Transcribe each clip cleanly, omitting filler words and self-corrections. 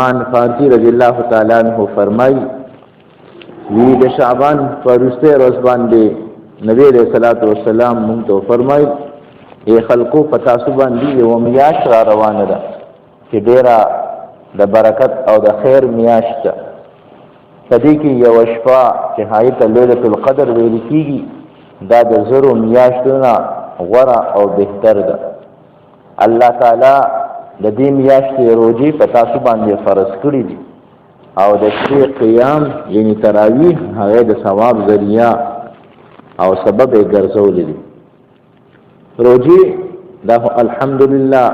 سلمان فارسی رضی اللہ تعالیٰ عنہ فرمائی وی د شعبان فرسته روز باندې نبی علیہ الصلوۃ والسلام مونږ ته فرمایي ای خلقو پتا سو باندې یو میاش را روانه ده چې ډیره د برکت او د خیر میاش ده پدې کې یو شپه چې هایت ليله القدر ویل کیږي دا د زرو میاشتونو غوره او بهتر ده. الله تعالی د دې میاشتې روزي په تاسو باندې فرض کړی دي او د شپې قیام یعنی تراویح هغه د ثواب ذریعہ او سبب یې ګرځولې دي. روزي دا الحمدلله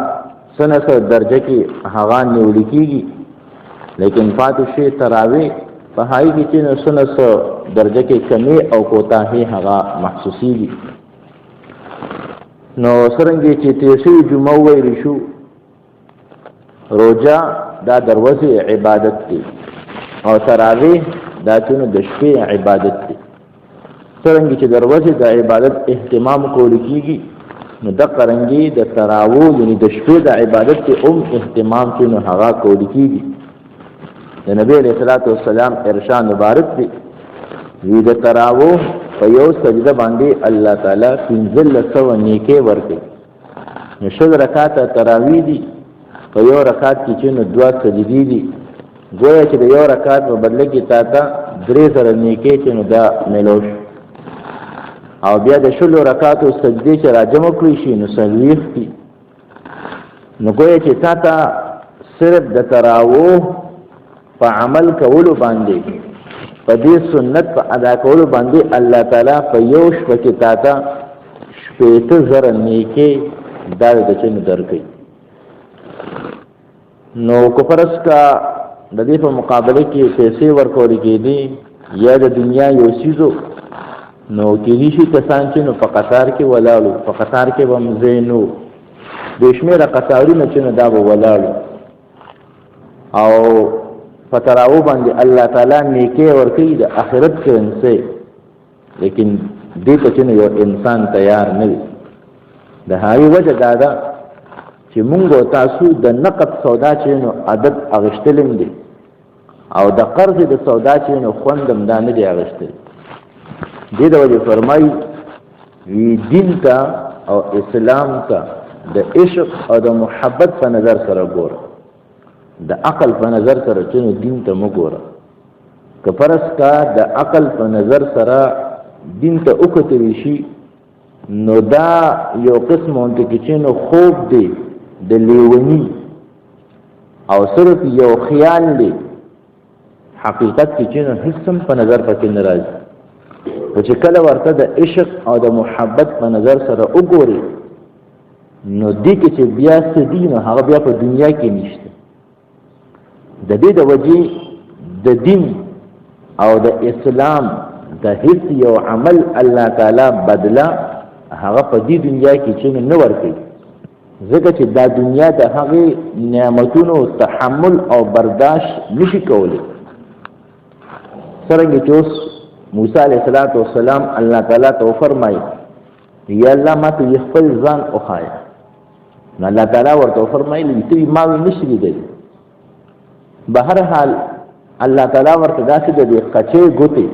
سنه درجه کې هغه نیول کیږي لیکن پاتې شي تراویح په هاي کې چې سنه درجه کې کمی او کوتاهي هغه محسوسيږي. نو سرنګي چې تیسي جمعه ویل شو روجا دا دروازه عبادت دی او تراویح دا چونه د شپې عبادت دی. څنګه چې دروازه د عبادت اهتمام کول کیږي نو د قرنګي د تراویح یعنی د شپې د عبادت ته اهتمام چونه هغه کول کیږي. د نبی علیہ الصلوۃ والسلام ارشاد مبارک دی وی د تراویح په یو سجده باندې الله تعالی 1500 نیکي ورکړي. نو شل رکعات تراویح دي په یو رکعت کې چې نو دوا سجدي دي گویا چې د یو رکعت په بدله کې تا 3 نیکي چې نو دا ملوش او بیا د شلو رکعاتو سجدي چې راجم کړی شي نو سلويخ دي. نو گویا چې تا صرف د تراویح په عمل کولو باندې په دې سنت په ادا کولو باندې الله تعالی په یو شپه کې تا 7000 نیکي دا د چنو درکې. نو کفرس کا د دې په مقابله کې پیسې ورکول کېدي یا د دنیا یو سیزو نو کېږي چې کسان چې نو په قطار کې ولاړو په قطار کې هم زینو د شمیره قطارونه چې نو دا ولاړو او فتراو باندې الله تعالی نیکي ورکړي د آخرت کرنسي لیکن دې ته چې یو انسان تیار نه وي. د هاي وجه دا ده چې مونږ تاسو د نقد سودا چې نو عادت اغشتلم دي او د قرض د سودا چې نو خوندم دا نه دی اغشتل. دې د وجه فرمایي وی دین ته او اسلام ته د عشق او د محبت په نظر سره ګوره د عقل په نظر سره چې نو دین ته مګوره. که فرض کا د عقل په نظر سره دین ته وکتل شي نو دا یو قسم اونته چې نو خوب دی د لیونی او صرف یو خیال دی حقیقت کې چې نو هیڅ په نظر پکې نه راځي. او چې کله ورته د عشق او د محبت په نظر سره وګوري نو دې کې چې بیا سدي نو هغه بیا په دنیا کې نشته. د دې د وجې د دین او د اسلام د هیڅ یو عمل الله تعالی بدلا هغه په دې دنیا کې چې نه ورکړي ځکه چې دا دنیا د هغه نعمتونو تحمل او برداشت نشي کولی. څنګه چې اوس موسی علیه السلام الله تعالی ته فرمایي یا الله ما ته خپل ځان اوخایا نو الله تعالی ورته فرمایي چې ما وی نشي دی. بهر حال الله تعالی ورته داسې د قچې ګوتې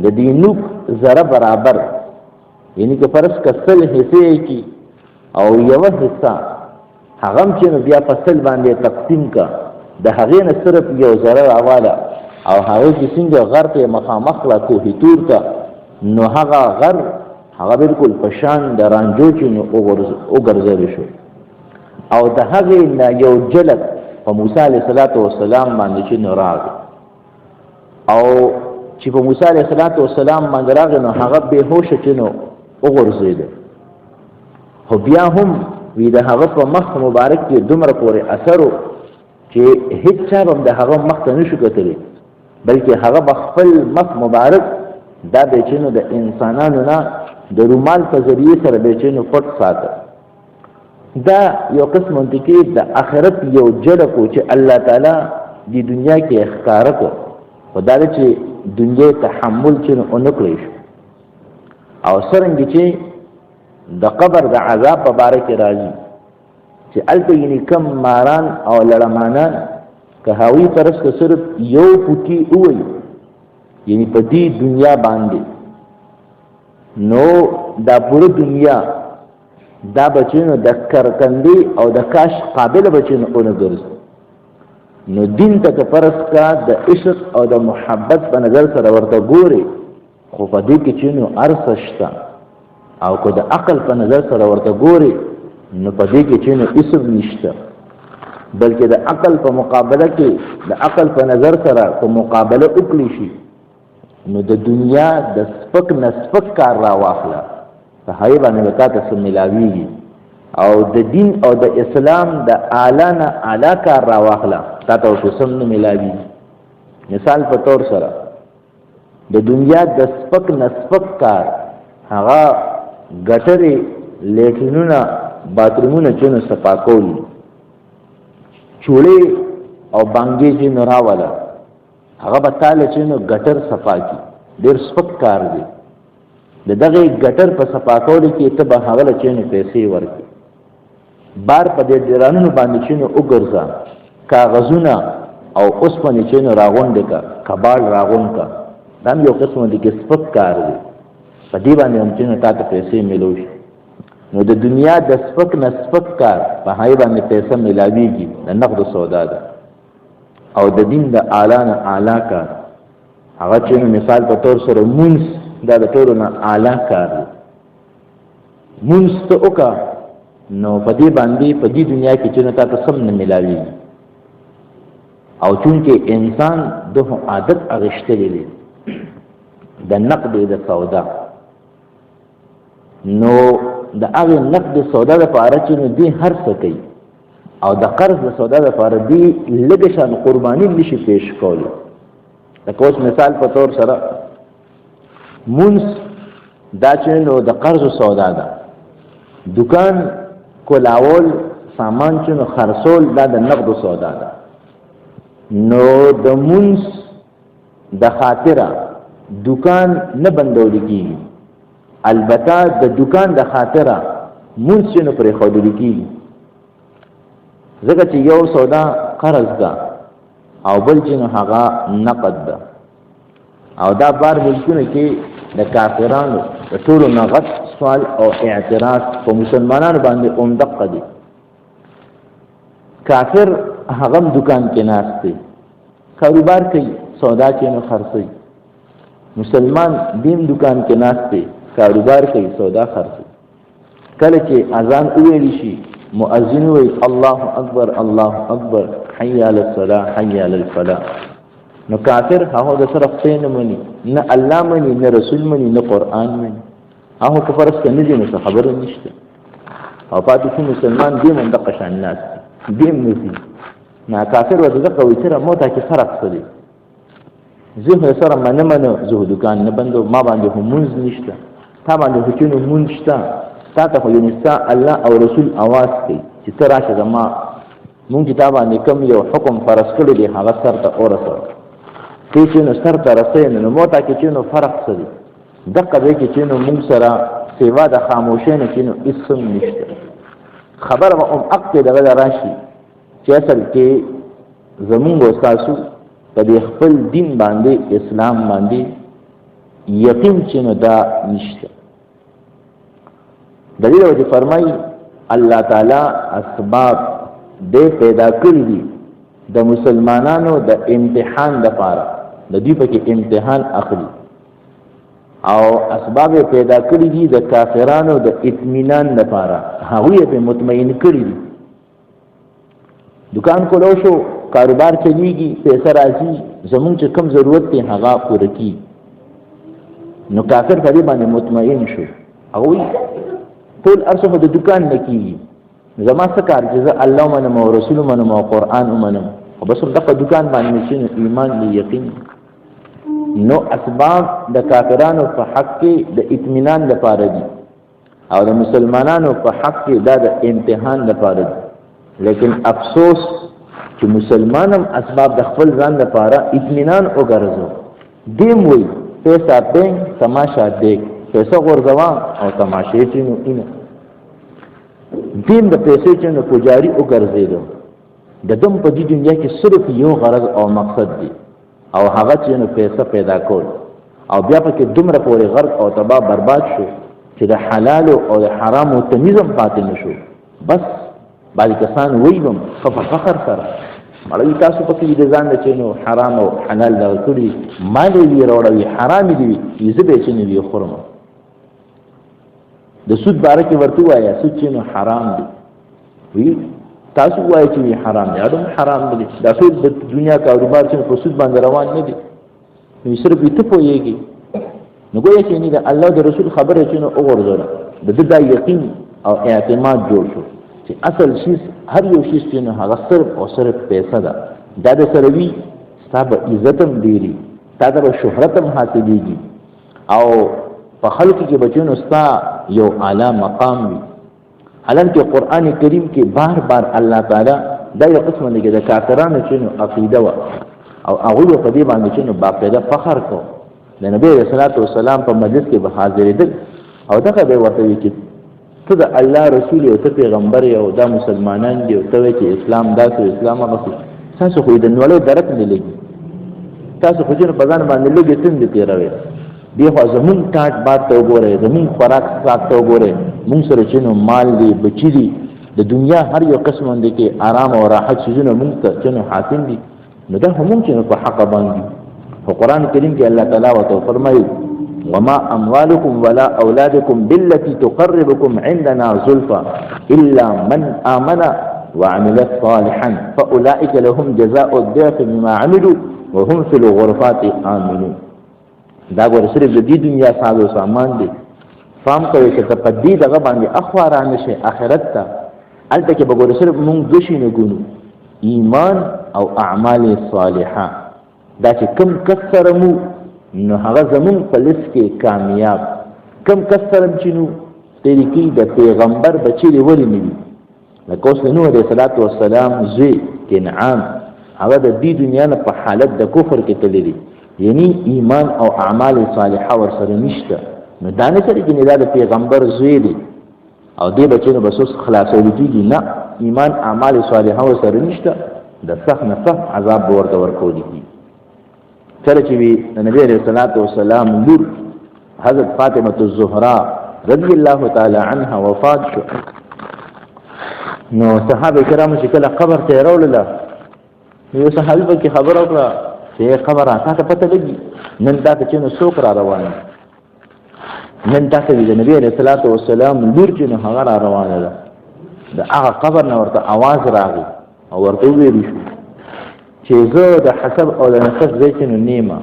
د دینوک زره برابر یعنی که فرض کسل حصے کی او یو حصہ هغه چې بیا فصل باندې تقسیم کا د هغې نه صرف یو زره حواله او هغه چې څنګه غر ته مخامخ لا کوه تور کا نو هغه غر هغه بالکل پشان د رانجو چې نو وګرځول شو او د هغې نه یو جلد په موسی علیه السلام باندې چې نو راغی او چې په موسی علیه السلام باندې راغی نو هغه به هوش چې نو وګرځید. خو بیا هم وی د هغه په مخ مبارک کې دومره پورې اثر چې هیڅ چا هم د هغه مخ ته نشو کتلی بلکې هغه خپل مخ مبارک دا به چې نو د انسانانو نه د رومال په ذریعه سره به چې نو پټ ساته. دا یو قسم منطقي د آخرت یو جړه کو چې الله تعالی د دنیا کې ښکارا کو خدای چې دنیا تحمل چې اونکړي او څنګه چې د قبر د عذاب په باره کې راځي چې الته یې کم ماران او لړمانان که هغوی طرف ته صرف یو پوټي ووایي یعنی په دې دنیا باندې نو دا پوره دنیا دا بچینو د کرکندې او د کاش قابل بچینو اونه ګرځي نو دین ته که فرض کا د عشق او د محبت په نظر سره ورته ګوري خو په دې کې چې نو ارث شته او که د عقل په نظر سره ورته ګوري نو په دې کې چې نو اسم نشته بلکې د عقل په مقابله کې د عقل په نظر سره په مقابله وکړي شي نو د دنیا د سپک نه سپک کار را واخله په هغې باندې به تا ته څه میلاویږي او د دین او د اسلام د اعلی نه اعلی کار را واخله تا ته ورته څه نه میلاویږي مثال په طور سره د دنیا د سپک نه سپک کار هغه ګټرې لیټرینونه باترومونه چې نو صفا کول چوړې او بانګې چې نو راوله هغه به تاله چې نو ګټر صفا کړي ډېر سپک کار دی د دغه ګټر په صفا کولو کې ته به هغه له چې نو پیسې ورکړي بار په دې ډیرانونو باندې چې نو وګرځه کاغذونه او اوسپنې چې نو راغونډې که کباړ راغونډ که دا هم یو قسم دی کې سپک کار دی په دې باندې هم چې نو تا ته پیسې میلو شي نو د دنیا د سپک نه سپک کار په هغې باندې پیسه میلاویږي د نقدو سودا ده او د دین د اعلی نه اعلی کار هغه چې مثال په طور سره مونځ دا د ټولو نه اعلی کار دی مونځ ته وکړه نو په دې باندې په دې دنیا کې چې نو تا ته سم نه میلاویږي او چونکې انسان دغه عادت اغېښتلی دی د نقد د سودا نو د هغې نقد سودا دپاره چې نو دی هر څه کوي او د قرض د سودا دپاره دی لږه شان قرباني نشي پیش کولی لکه اوس مثال په طور سره مونځ دا چې نو د قرض سودا ده دکان کولاول سامان چې نو خرڅول دا د نقد سودا ده نو د مونځ د خاطره دکان نه بندول کېږي البته د دکان د خاطره مونځ چې نو پرېښودل کېږي ځکه چې یو سودا قرض ده او بل چې نو هغه نقد ده او دا بار ملکونه کې د کافرانو د ټولو نه غټ سوال او اعتراض په مسلمانانو باندې دقه دي کافر هغه هم دکان کې ناست دی کاروبار کوي سودا چې نو خرڅوي مسلمان دیم دکان کې ناست دی کاروبار کوي سودا خرڅوي کله چې اذان وویل شي مؤذن وی الله اکبر الله اکبر حي علی الصلاه حي علی الفلاح نو کافر هغه د سره خپل نه مني نه الله مني نه رسول مني نه قران مني هغه کفر څخه نه دي نو خبره نشته او پاتې شو مسلمان دې من د قشان ناس دې نسی نه کافر و دغه کوي چې مو ته کې فرق څه دی زه سره منه زه دکان نه بندو ما باندې همونز نشته تا باندې هچونو مونږ شته تا ته خو یونستا الله او رسول आवाज کوي چې ته راشه زما مونږ کتاب باندې کوم یو حکم فرض کړی دی هغه سر ته ورسوه ته چې نو سر ته رسوي نو مو ته کې چې نو فرق څه دی دقه دی کې چې نو مونږ سره سیوا د خاموشۍ نه چې نو اسم نشته خبره به عقد دغه راشي چې اصل کې زمونږ استاسو په دې خپل دین باندې اسلام باندې یقین چې نو دا نشته دلیل وجه فرمای الله تعالی اسباب دې پیدا کړی دي د مسلمانانو د امتحان لپاره د دې په کې امتحان اخلي او اسباب پیدا کړی دي د کافرانو د اطمینان لپاره هغه په مطمئن کړی دي دکان کولو شو کاروبار چلیږي پیسې راځي زمونږ چې کم ضرورت دی هغه پوره کی نو کافر په باندې مطمئن شو هغه ټول ارسمه د دکان نه کیږي زما څه کار چې الله منم او رسول منم او قران منم او بس دغه دکان باندې چې ایمان دی یقین نو اسباب د کافرانو په حق کې د اطمینان لپاره دي او د مسلمانانو په حق کې دا د امتحان لپاره دي لیکن افسوس چې مسلمانم اسباب د خپل ځان لپاره اطمینان وګرځو دیم وي پیسې پېنګ تماشا دیک پیسې ورغوا او تماشې چې نو اینه دین د پیسې چې نو پوجاری وګرځیدو د دم په دې دنیا کې صرف یو غرض او مقصد دی او هغه چې نو پیسې پیدا کول او بیا پکې دومره پورې غرق او تباہ برباد شو چې د حلال او د حرام تمیزم پاتې نشو. بس بعض کسان ویلم فخر سره مړی تاسو پکې د ځان د چینو حرام او حلال دا کړی مال یې راوړی حرام دی یې به چینو یې خورم. د سود باره کې ورته وایا سود چینو حرام دی وی تاسو وایي چې حرام دی اډم حرام دی دا سود د دنیا کاروبار چې په سود باندې روان نه دی نو صرف ته پوهیږي نو ګویا چې نه د الله د رسول خبره چې نو وګورځول د دې یقین او اعتماد جوړ شو چې اصل شی هر یو شی چې نه هغه صرف او صرف پیسې ده دا د سروي ستاسو عزتم ډیری تاسو شهرتم حاصلېږي او په خلق کې بچونو ستا یو اعلی مقام وي. حالانکه قرآن کریم کې بار بار الله تعالی دا یو قسم دی د کافرانو چې نو عقیده وا او هغه په دې باندې چې نو باقاعده فخر کو د نبی رسول الله په مجلس کې به حاضرېدل او دغه به ورته وي چې ته د الله رسول او ته پیغمبر او دا مسلمانان دي او ته چې اسلام داسې اسلام هغه تاسو خو د نوړې درک نه لګي تاسو خو جن په ځان باندې لګي تند تیروي دی خو زمون ټاټ بات ته وګورئ زمون خوراک سات ته وګورئ مونږ سره چې نو مال دی بچی دی د دنیا هر یو قسم باندې کې آرام او راحت شونه مونږ ته چې نو حاصل دي نو دا هم چې په حق باندې په قرآن کریم کې الله تعالی وتو فرمایي وما اموالكم ولا اولادكم بالتي تقربكم عندنا زلفى الا من امن وعمل صالحا فاولئك لهم جزاء الضعف بما عملوا وهم في الغرفات امنون. دا ګور صرف د دې دنیا ساده سامان دي فهم کوي چې په دې دغه باندې اخوارانه شي اخرت ته الته کې به ګور صرف مونږ دوشي نه ګونو ایمان او اعمال صالحه دا چې کم کثرمو نو هغه زمون په لست کې کامیاب کم کثرم چې نو طریقې د پیغمبر بچی لري نیوي لکه اوس نو عليه الصلاه والسلام زوی کنعان هغه د دې دنیا نه په حالت د کفر کې تللی یعنی ایمان او اعمال صالحه ورسره نشته نو دا نه چې نه د پیغمبر زوی دی او دې بچنه بسوس خلاصول کیږي نه ایمان اعمال صالحه ورسره نشته د سخت نه سخت عذاب ورته ورکول کیږي. کله چې نبی عليه الصلاه والسلام لور حضرت فاطمه الزهراء رضی الله تعالی عنها وفات شو نو صحابه کرام چې کله قبر ته راولله یو صحابي په خبر وکړه چې خبره تاسو پته لګي نن دا چې نو څوک را روان نن تاسو د نبی عليه الصلاه والسلام لور چې نو هغه را روانه ده د هغه قبر نه ورته आवाज راغی او ورته ویل شو چې زه د حسب او د نسب زیتونو نیمه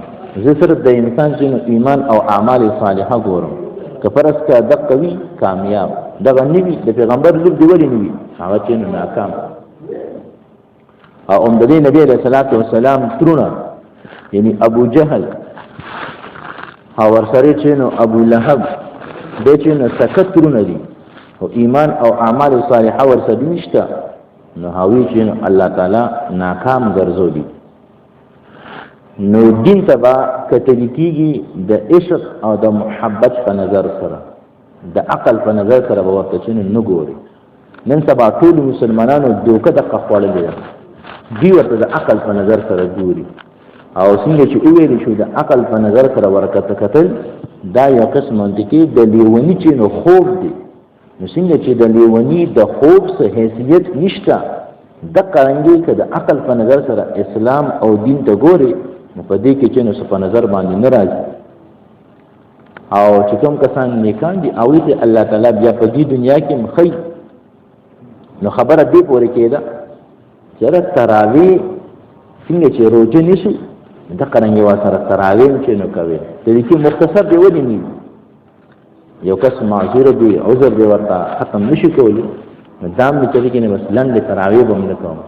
زه صرف د انسان چې ایمان او اعمال صالحه ګورم که پرس کا د قوي کامیاب دغه نبی د پیغمبر لور دی ولی نبی هغه چې ناکام او د نبی علیہ الصلوۃ والسلام ترونه یعنی ابو جهل او ورسره چې نو ابو لهب د چې نو سکت ترونه دي او ایمان او اعمال صالحه ورسره نشته نو هاوی چې الله تعالی ناکام ګرځولي نو دین تبا کتل کیږي د عشق او د محبت په نظر سره د عقل په نظر سره به ورته چې نه ګوري نن سبا ټول مسلمانانو دوکه د قخوالې دي دی ورته د عقل په نظر سره ګوري او څنګه چې ویل شو د عقل په نظر سره ورکته کتل دا یو قسم منطقي د لیونی چې نو خوب دی نو څنګه چې د لیونی د خوب څخه حیثیت نشته د قرانګي کې د عقل په نظر سره اسلام او دین ته ګوري نو په دې کې چې نو په نظر باندې ناراض او چې کوم کسان نیکان دي او دې الله تعالی بیا په دې دنیا کې مخې نو خبره دې پورې کېده چې تراوی څنګه چې روزه نشي د قرانګي واسره تراوی چې نو کوي دې کې مختصر دی ودی نه یو کس معذور دی عذر دی ورته ختم نشي کولی دام نه چلی کې نه مثلا د تراوی به موږ کوم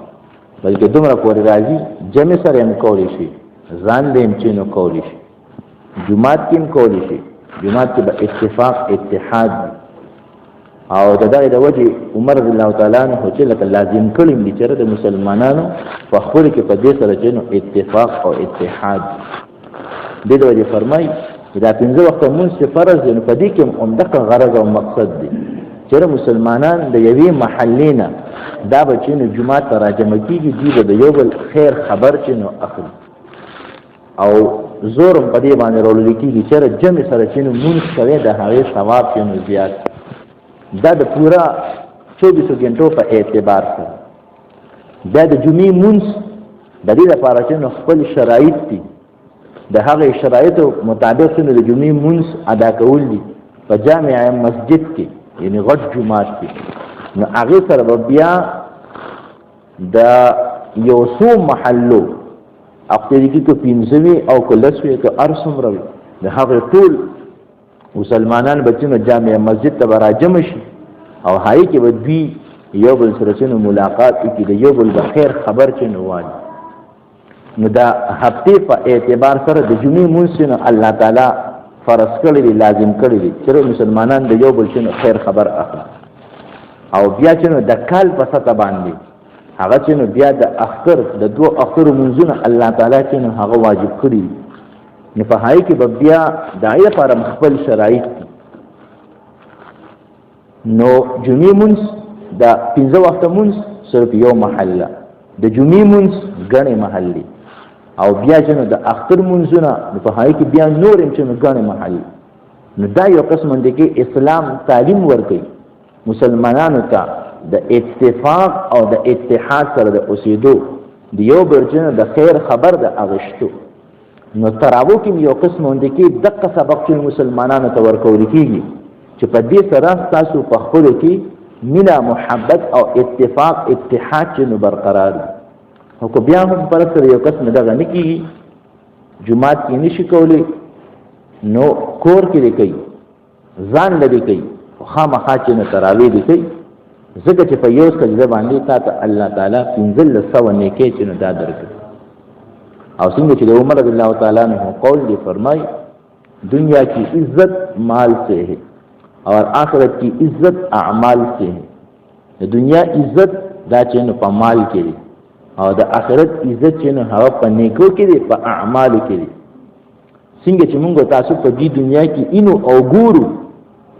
بلکې دومره پورې راځي جمع سره هم کولی شي ځان دې هم چې نو کولی شي جمعات کې هم کولی شي جمعات کې به اتفاق اتحاد او د دغه د وجه عمر رضی الله تعالی عنہ چې لکه لازم کړی دي چې د مسلمانانو په خپل کې په دې سره چې نو اتفاق او اتحاد دې د وجه فرمای دا پنځه وخت مونږ فرض دي نو په دې کې هم دغه غرض او مقصد دي چېرې مسلمانان د یوې محلې نه دا به چې نو جومات ته راجمع کېږي دوی به د یو بل خیر خبر چې نو اخلي او زورم په دې باندې راوړل کېږي چېرې جمع سره چې نو مونځ کوې د هغې ثواب چې نو زیات دا د پوره 24 غنټو په اعتبار سره دا د جمعې مونځ د دې لپاره چې نو خپل شرایط دي د هغې شرایطو مطابق چې نو د جمعې مونځ ادا کول دي په جامع مسجد کې یعنی غټ جومات کې نو هغې سره به بیا د یو څو محلو اقتدي کې که 15 وي او که 10 وي که هر څومره وي د هغې ټول مسلمانان به چې نو جامع مسجد ته به راجمع شي او هغې کې به دوی یو بل سره چې نو ملاقات وکړي د یو بل د خیر خبر چې نو وایي نو دا هفتې په اعتبار سره د جمعې مونځ چې نو الله تعالی فرض کړی دی لازم کړی دی چې مسلمانان د یو بل چې نو خیر خبر اخلي او بیا چې نو د کال په سطح باندې هغه چې نو بیا د اختر د 2 اختر مونځونه الله تعالی چې نو هغه واجب کړي نو په هغې کې به بیا د هغې لپاره خپل شرایط دي نو جمعې مونځ د 15 وخته مونځ صرف یو محله د جمعې مونځ ګڼې محلې او بیا چې نو د اختر مونځونه په هغې کې بیا نور هم چې نو ګڼې محلې نو دا یو قسم دی کې اسلام تعلیم ورکوي مسلمانانو ته د اتفاق او د اتحاد سره د اوسېدو د یو بل چې نو د خیر خبر د اغشتو نو تراوو کې یو قسم دی کې دقه سبق چې مسلمانانو ته ورکول کېږي چې په دې سره تاسو په خپلو کې مینه محبت او اتفاق اتحاد چې نو برقرار وي او که بیا هم پر سره یو قسم دغه نه کېږي جومات کې نشي کولی نو کور کې دی کوي ځان لري کوي خو خامخا چې نو تراویح دی کوي ځکه چې په یو سجده باندې تا ته الله تعالی 1500 نیکۍ چې نو دا درکړي او څنګه چې د عمر رضی الله تعالی عنہ قول دی فرمای دنیا کی عزت مال سے ہے اور آخرت کی عزت اعمال سے ہے د دنیا عزت دا چې نو په مال کې دی او د آخرت عزت چې نو هغه په نیکو کې دی په اعمالو کې دی څنګه چې موږ تاسو په دې دنیا کې اینو او ګورو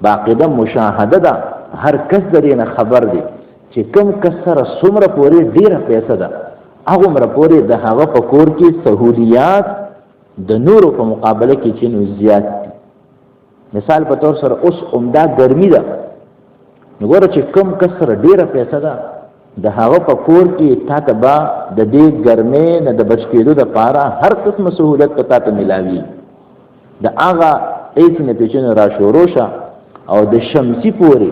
باقاعده مشاهده ده هر کس درې نه خبر دی چې کم کس سره څومره پورې ډېره پیسه ده هغومره پورې د هغه په کور کې سهولیات د نورو په مقابله کې چې نو زیات دي مثال په طور سره اوس عمده ګرمي ده نو ګوره چې کم کس سره ډېره پیسه ده د هغه په کور کې تا ته به د دې ګرمۍ نه د بچ کېدو دپاره هر قسمه سهولت په تا ته میلاوي د هغه ایسی نه پیچونه را شروع شه او د شمسي پورې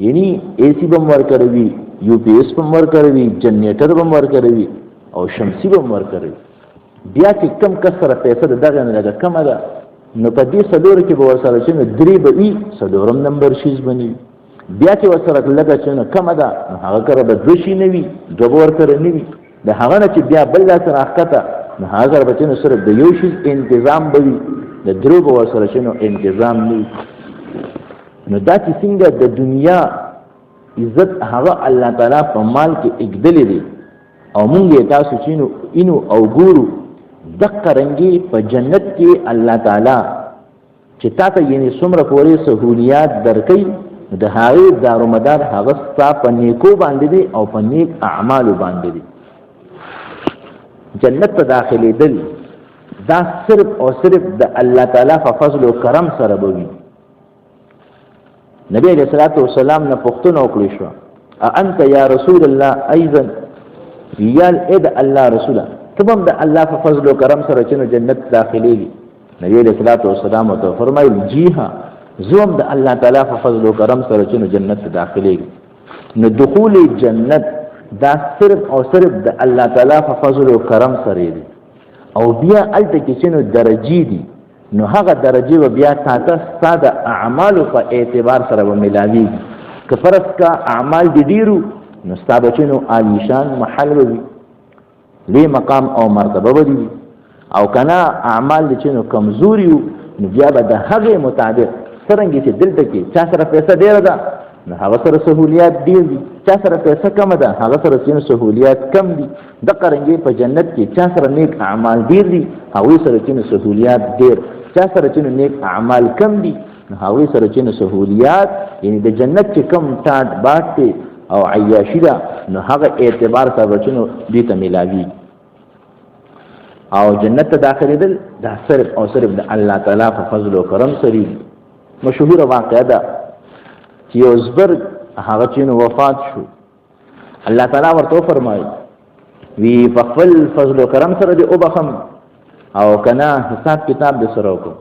یعنی ایسی به هم ورکوي یو پی ایس به هم ورکوي جنریټر به هم ورکوي او شمسي به هم ورکوي بیا چې کم کس سره پیسه د دغه نه لږه کمه ده نو په دې څلورو کې به ورسره چې نو 3 به وي څلورم نمبر شیز به نه وي بیا چې ورسره لږه چې نو کمه ده نو هغه کره به 2 شي نه وي 2 به ورسره نه وي د هغه نه چې بیا بل لاس راښکته نو هغه کره به چې نو صرف د یو شیز انتظام به وي د 3 به ورسره چې نو انتظام نه وي نو دا چې څنګه د دنیا عزت هغه الله تعالی په مال کې اګدلې دی او مونږ یې تاسو چې نو اینو او ګورو دقه رنګي په جنت کې الله تعالی چې تا ته یعنې څومره پورې سهولیات درکوي د هغې دارومدار هغه ستا په نیکو باندې دی او په نیک اعمالو باندې دی جنت ته داخلېدل دا صرف او صرف د الله تعالی په فضل و کرم سره به وي نبی علیہ الصلوۃ والسلام نه پوښتنه وکړې شوه انت یا رسول الله ایضا یال اد الله رسوله ته هم د الله په فضل و کرم سره چې جنت داخلېږي نبی علیہ الصلوۃ والسلام ته فرمایل جی ها زوم د الله تعالی په فضل و کرم سره چې جنت داخلېږي نو دخول جنت دا صرف او صرف د الله تعالی په فضل و کرم سره دی او بیا الته کې چې درجې دي نو هغه درجه و بیا تاسو ستاسو اعمالو په اعتبار سره و ملاویږي که فرض کا اعمال دي ډیرو نو ستاسو بچنو عالیشان محل وي لې مقام او مرتبه ودی او کنا اعمال دي چې نو کمزوري نو بیا به د هغه مطابق څنګه چې دلته کې چا سره پیسې ډیر ده نو هغه سره سہولیات ډیر دي چا سره پیسې کم ده هغه سره سہولیات کم دي د قرنګي په جنت کې چا سره نیک اعمال ډیر دي هغه سره سہولیات ډیر چا سره چې نیک اعمال کم دي هغوی سره چې نو سهولیات یعنی د جنت چې کم ټاټ باټ دی او عیاشي ده نو هغه اعتبار سره چې نو دې ته میلاوي او جنت ته داخلېدل دا صرف او صرف د الله تعالی په فضل او کرم سره مشهور واقعه ده چې یو زبرګ هغه چې نو وفات شو الله تعالی ورته فرمایي وی په خپل فضل او کرم سره دې وبخم او کنا حساب کتاب دې سره وکړو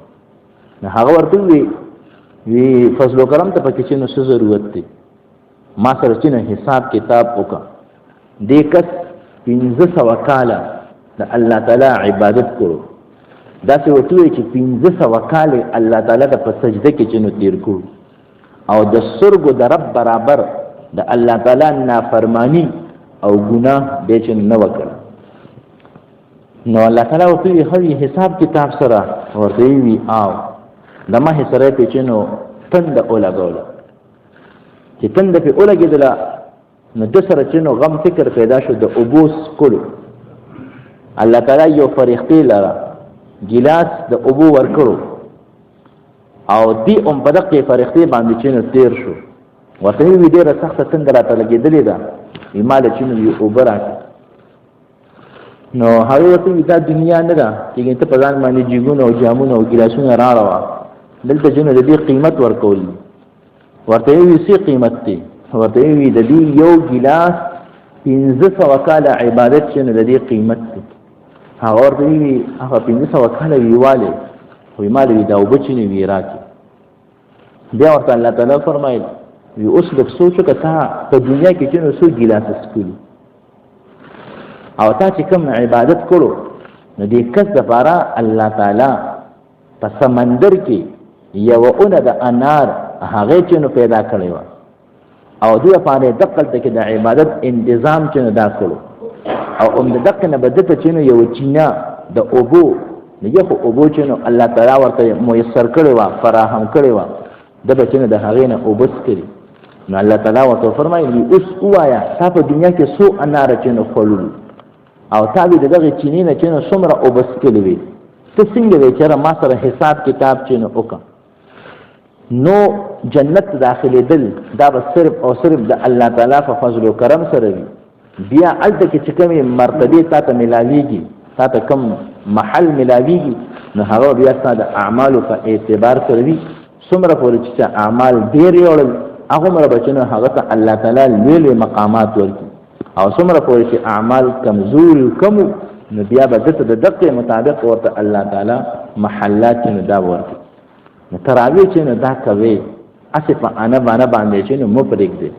نو هغه ورته وی فضل او کرم ته پکې چې نو څه ضرورت دی ما سره چې حساب کتاب وکړه دې کس 1500 کاله د الله تعالی عبادت کړو دا څه وته چې 1500 کاله الله تعالی د په سجده کې چې نو تیر کړو او د سرګو د رب برابر د الله تعالی نافرمانی او ګناه دې چې نه وکړ نو الله تعالی ورته وی حساب کتاب سره ورته وی او دمه سره په چې نو تند اولګول چې تند په اولګیدل نو د سره چې نو غم فکر پیدا شو د ابوس کولو الله تعالی یو فرښتې لاره ګلاس د ابو ورکړو او دی په دغه فرښتې باندې چې نو تیر شو ورته وی ډیره سخته تند راته لګیدلې ده ایماله چې نو یو اوبرات نو هغه ورته دا دنیا نه ده چې ته په ځان باندې جیګونه او جامونه او ګلاسونه راړوا دلته جنو د دې قیمت ورکول ورته وی سي قیمت دی ورته وی د دې یو ګلاس 1500 کاله عبادت چې د دې قیمت دی هغه ورته وی هغه 1500 کاله ویواله وی مال وی دا وبچنی وی راکی بیا ورته الله تعالی فرمایي وی اوس د سوچو کته په دنیا کې چې نو سو ګلاس سکولي او تا چې کوم عبادت کړو نو دې کس د پاره الله تعالی په سمندر کې یو اون د انار هغه چې نو پیدا کړی و او دوی په اړه دقل ته کې د عبادت تنظیم چې نو دا کړو او د دقه نه بدته چې نو یو چینا د اوبو نه یو اوبو چې نو الله تعالی ورته میسر کړی و فراهم کړی و د بچنه د هغې نه اوبس کړي نو الله تعالی ورته فرمایي اوس وایا تاسو په دنیا کې سو انار چې نو خلل او تابع دغه چینی نه چې نو څومره اوبس کړي وي ته څنګه وی چې ما سره حساب کتاب چې نو وکړه نو جنت داخلي دل دا به صرف او صرف د الله تعالی په فضل او کرم سره وي بیا الته کې کومه مرتبه تاسو ملاويږي تاسو کوم محل ملاويږي نو هغه بیا تاسو د اعمالو په اعتبار سره وي څومره پورې چې اعمال ډیر یو هغه مر بچنه هغه ته الله تعالی لوی مقامات ورکړي او څومره پورې چې اعمال کمزور کم نو بیا به د دقه مطابق ورته الله تعالی محلات نه دا ورکړي نو تراوی چې نه دا کوي اسی په انا باندې چې نو مفرق دي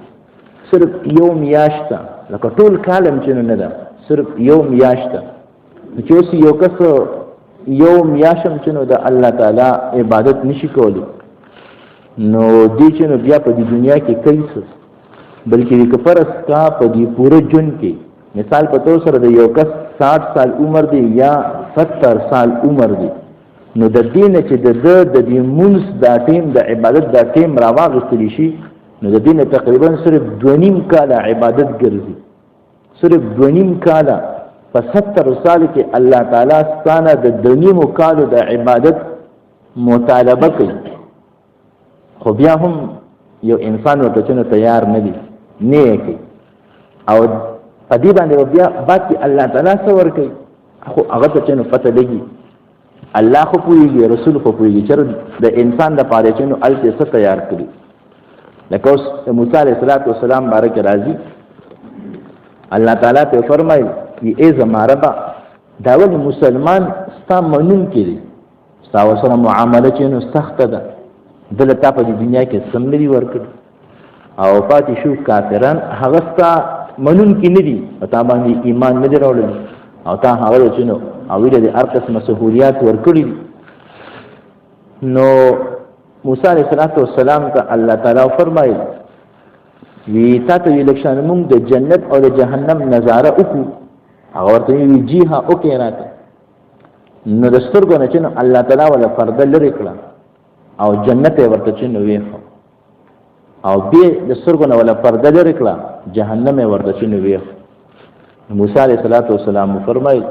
صرف یوم یاشتا لکه ټول کالم چې نه ده صرف یوم یاشتا چې اوس یو کس یوم یاشم چې نو د الله تعالی عبادت نشي کولی نو دې چې نو بیا په دنیا کې کوي بلکې کفرس کا په دې پوره جون کې مثال په تو سره د یو کس 60 سال عمر دی یا 70 سال عمر دی نو د دین چې د دې مونږ دا ټیم د عبادت دا ټیم راوغستلی شي نو د دین تقریبا صرف 2.5 کاله عبادت ګرځي صرف 2.5 کاله په 70 سال کې الله تعالی ستانه د 2.5 کالو د عبادت مطالبه کوي خو بیا هم یو انسان ورته تیار نه دی نه کوي او په دې باندې بیا باقي الله تعالی څور کوي خو هغه ته چې پته لګي الله خو پوهیږي رسول خو پوهیږي چې د انسان د پاره چې نو الته څه تیار کړی لکه اوس موسی علیه السلام بارک راضي الله تعالی ته فرمایي ای زما رب دا ول مسلمان ستا منون کړي ستا سره معامله چې نو سخت ده دلته په دنیا کې سملي ورکړي او پاتې شو کافران هغه ستا منون کې نه دي او تا باندې ایمان نه دروړل او تا هغه چې نو او دې هر قسمه سہولیات ورکړي نو موسی علیه السلام ته الله تعالی فرمایي وی تاسو یې لکشان موږ د جنت او د جهنم نظاره وکړو هغه ورته وی جی ها اوکې راته نو د سترګو نه چې الله تعالی ولا فرد لري کړه او جنت ورته چې نو ویخو او به د سترګو نه ولا فرد لري کړه جهنم ورته چې نو ویخو موسی علیه السلام فرمایي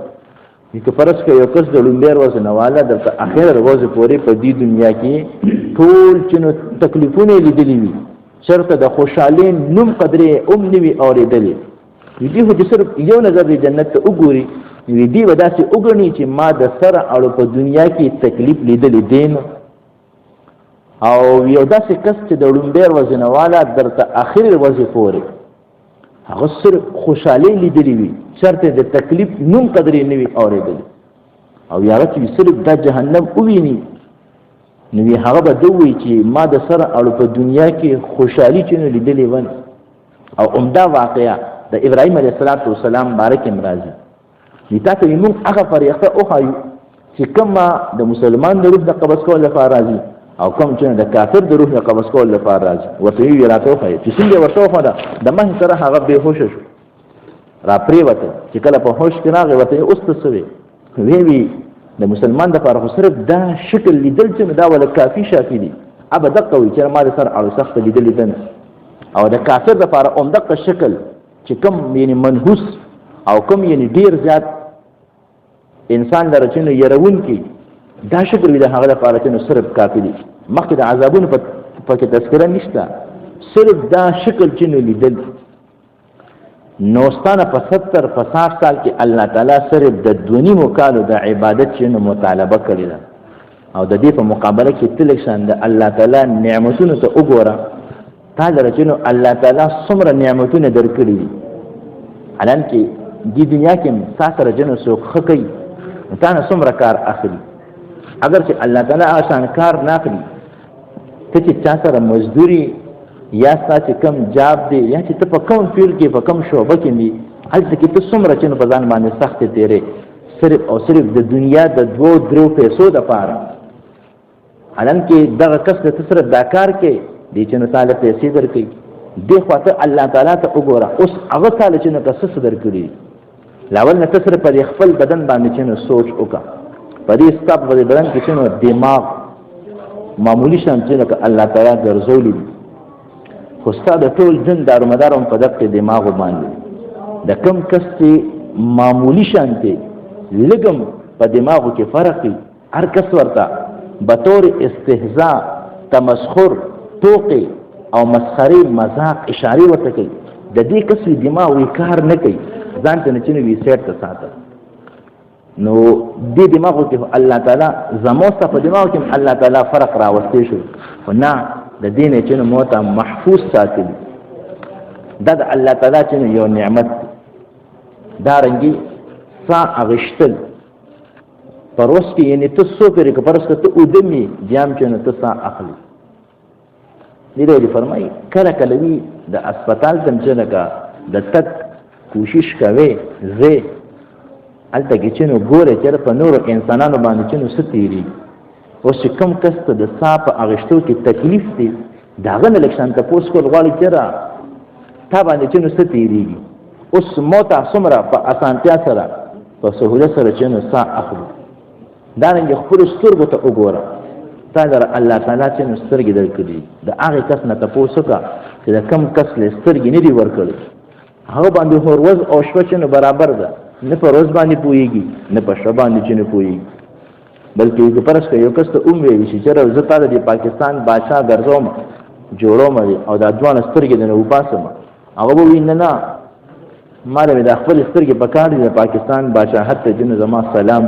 چې فرض کړه یو کس د لومبیر وزنواله د اخر ورځ پورې په دې دنیا کې ټول چې نو تکلیفونه لیدلی وي چرته د خوشحالۍ نوم قدرې هم نه وي اورېدلې دې خو چې صرف یو نظر د جنت ته وګوري دې به داسې وګڼي چې ما د سره اړو په دنیا کې تکلیف لیدلی دی نو او یو داسې کس چې د لومړۍ ورځې نه والا درته اخرې ورځې پورې هغه صرف خوشحالۍ لیدلی وي چرته د تکلیف نوم قدرې نه وي اورېدلی او هغه چې صرف دا جهنم وویني نو هغه به دوی چې ما د سره اړو په دنیا کې خوشحالي چې لیدلې ون او عمده واقعا د ابراهیم علیه السلام بارک امراضي دې ته موږ هغه فریقه اوخایو چې کومه د مسلمان د روح د قبض کول لپاره راځي او کوم چې د کافر د روح د قبض کول لپاره راځي ورته یې راته خو چې څنګه ورته خو دا د مه سره هغه به هوش شو را پریوته چې کله په هوش کې راغی ورته اوس څه وی وی د مسلمان د لپاره صرف دا شکل لیدل چې دا ولا کافي شافي دي ابدا قوي چې ما سره اړو سخت لیدل دي او د کافر د لپاره اومدق شکل چې کوم یعنی منحوس او کوم یعنی ډیر زیات انسان درچنه يرون کی دا شکل د هغه لپاره چې صرف کافي دي مخکې د عذابونو په کې تذکرہ نشته صرف دا شکل چې لیدل نوستانه په 70 په 60 سال کې الله تعالی صرف د دونی مکالو د عبادت چې مطالبه کړی ده او د دې په مقابله کې تل شان د الله تعالی نعمتونو ته وګوره تا درچنه الله تعالی څومره نعمتونه درکړي دي الان کې د دنیا کې ساتره جنو سو خکې تا نه څومره کار اخلي اگر چې الله تعالی آسان کار نه کړی ته چې چا سره مزدوري یا ستاسو کم جاب دی یا چې ته په کوم فیلډ کې په کوم شعبه کې دی هلته کې ته څومره چې په ځان باندې سخت تیرې صرف او صرف د دنیا د 2-3 پیسو د پاره الان کې دغه کس د صرف دا کار کې دی چې نو تعالی پیسې درکړي دی خو ته الله تعالی ته وګوره اوس هغه تعالی چې نو کس درکړي لاول نه صرف پر خپل بدن باندې چې نو سوچ وکړه په دې ستاب په بدن کې چې نو دماغ معمولی شان چې الله تعالی ګرځولي خو ستا د ټول جن دارومدار هم په دقه دماغ باندې د کم کس چې معمولی شانته لګم په دماغو کې فرق دی هر کس ورته بطور استهزاء تمسخر توقي او مسخري مذاق اشاره ورته کوي د دې کس دماغ وی کار نه کوي ځان ته نه چنوي سیټ ته ساته نو دې دماغو کې الله تعالی زموسته په دماغو کې الله تعالی فرق راوستي شو نه د دین چې موته محفوظ ساتل دا د الله تعالی چې یو نعمت دا رنګي سا اغشتل پروس کې یعنی ته سو پرې که پرس ته ودمي جام چې ته سا اخلي دې فرمایي کله کله وی د هسپتال تم چې لکه د تک کوشش کوي زه الته کې چې نو ګوره چې په نور انسانانو باندې چې نو ستيري اوس کوم کس ته د صاحب اغشتو کې تکلیف دی داغه نه لکشان ته پوس کول غواړي چې را تا باندې چې نو ستيريږي اوس موت اسمره په اسانتیا سره په سهولت سره چې نو سا اخلو دا نه خپل سترګو ته وګوره تا در الله تعالی چې نو سترګې درکړي د هغه کس نه تاسو کا چې د کم کس له سترګې نه دی ورکړي هغه باندې هروز او شپه چې برابر ده نه په روز باندې پويږي نه په شپه باندې چې نه پويږي بلکې د پرس کې یو کس ته ویل شي چې زه تا د پاکستان بادشاہ ګرځوم جوړوم او د ځوان سترګې نه وباسم هغه به ویني نه مال مې د خپل سترګې په کار د پاکستان بادشاہ ته جن زما سلام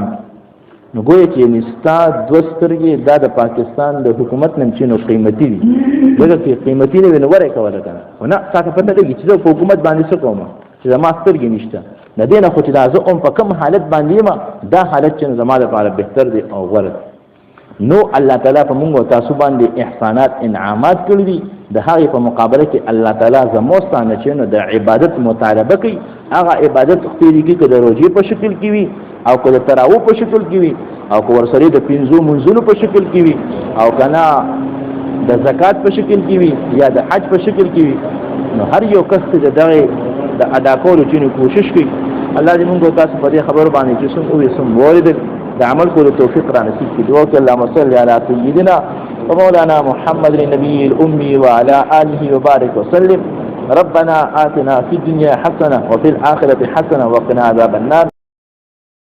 نو ګویا چې نستا د سترګې د پاکستان د حکومت نن چې نو قیمتي دي دغه کې قیمتي نه ونوره کوله کنه نه تاسو پته لګی چې په حکومت باندې څه کوم چې زما سترګې نشته د دې نه خو چې دا زه په کوم حالت باندې ما دا حالت چې زما لپاره بهتر دی او غوره نو الله تعالی په موږ تاسو باندې احسانات انعامات کړی دي د هغه په مقابله کې الله تعالی زموستانه چې نو د عبادت مطالبه کوي هغه عبادت خپلېږي که د روزي په شکل کې وي او که د تراویح په شکل کې وي او که ورسره د 5 منځونو په شکل کې وي او کنه د زکات په شکل کې وي یا د حج په شکل کې وي نو هر یو کس چې دغه د ادا کولو چې کوشش کوي الله دې موږ تاسو په دې خبر باندې چې څنګه وي سم وارد د عمل کولو توفیق را نصیب کړي او چې اللهم صل علی سیدنا ومولانا محمد النبي الامي وعلى اله وبارك وسلم ربنا آتنا في الدنيا حسنه وفي الاخره حسنه وقنا عذاب النار